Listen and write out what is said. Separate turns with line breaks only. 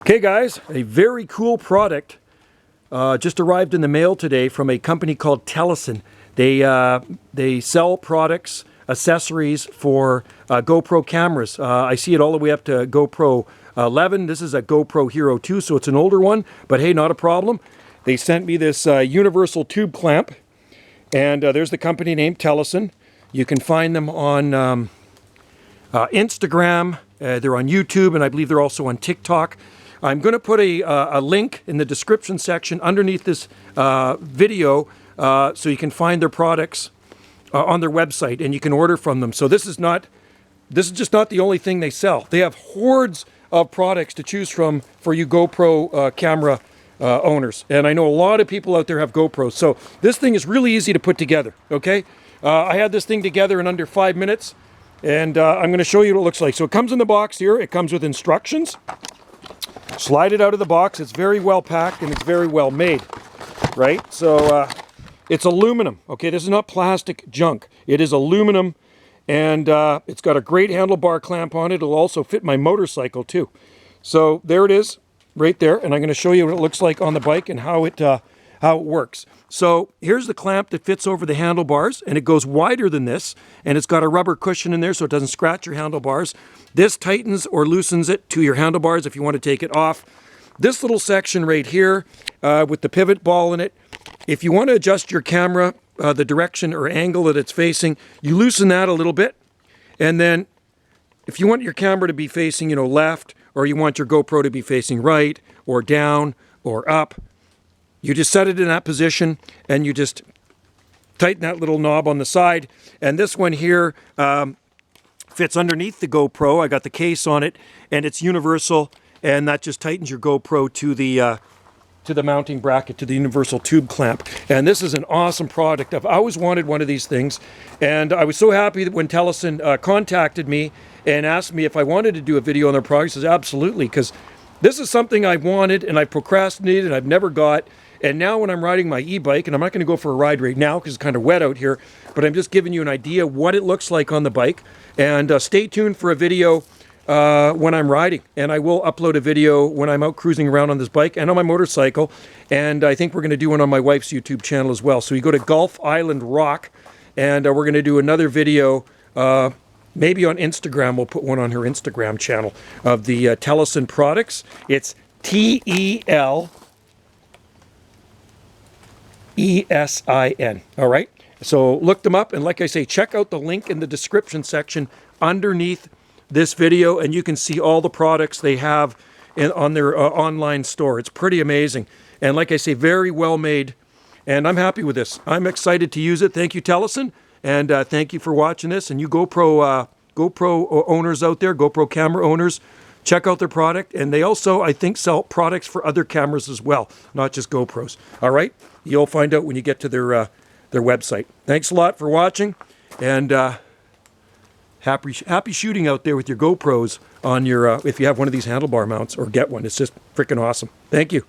Okay guys, a very cool product just arrived in the mail today from a company called Telesin. They sell products, accessories for GoPro cameras. I see it all the way up to GoPro 11. This is a GoPro Hero 2, so it's an older one, but hey, not a problem. They sent me this universal tube clamp, and there's the company name, Telesin. You can find them on Instagram, they're on YouTube, and I believe they're also on TikTok. I'm going to put a link in the description section underneath this video so you can find their products on their website and you can order from them. So this is just not the only thing they sell. They have hordes of products to choose from for you GoPro camera owners. And I know a lot of people out there have GoPros. So this thing is really easy to put together, okay? I had this thing together in under 5 minutes, and I'm going to show you what it looks like. So it comes in the box here. It comes with instructions. Slide it out of the box. It's very well packed and it's very well made, right? So it's aluminum, okay? This is not plastic junk. It is aluminum, and it's got a great handlebar clamp on it. It'll also fit my motorcycle too. So there it is, right there, and I'm going to show you what it looks like on the bike and how it works. So here's the clamp that fits over the handlebars, and it goes wider than this, and it's got a rubber cushion in there so it doesn't scratch your handlebars. This tightens or loosens it to your handlebars if you want to take it off. This little section right here with the pivot ball in it, if you want to adjust your camera, the direction or angle that it's facing, you loosen that a little bit. And then if you want your camera to be facing, left, or you want your GoPro to be facing right or down or up, you just set it in that position and you just tighten that little knob on the side. And this one here fits underneath the GoPro. I got the case on it, and it's universal, and that just tightens your GoPro to the mounting bracket, to the universal tube clamp. And this is an awesome product. I've always wanted one of these things, and I was so happy that when Telesin contacted me and asked me if I wanted to do a video on their products. I said absolutely, because this is something I wanted and I procrastinated and I've never got. And now when I'm riding my e-bike, and I'm not going to go for a ride right now because it's kind of wet out here, but I'm just giving you an idea what it looks like on the bike. And stay tuned for a video when I'm riding. And I will upload a video when I'm out cruising around on this bike and on my motorcycle. And I think we're going to do one on my wife's YouTube channel as well. So you go to Gulf Island Rock, and we're going to do another video maybe on Instagram. We'll put one on her Instagram channel of the Telesin products. It's Telesin. All right, so look them up, and like I say, check out the link in the description section underneath this video, and you can see all the products they have on their online store. It's pretty amazing, and like I say, very well made, and I'm happy with this. I'm excited to use it. Thank you, Telesin, and thank you for watching this. And you GoPro owners out there, GoPro camera owners, check out their product. And they also, I think, sell products for other cameras as well, not just GoPros. All right, you'll find out when you get to their website. Thanks a lot for watching, and happy shooting out there with your GoPros on your if you have one of these handlebar mounts, or get one. It's just freaking awesome. Thank you.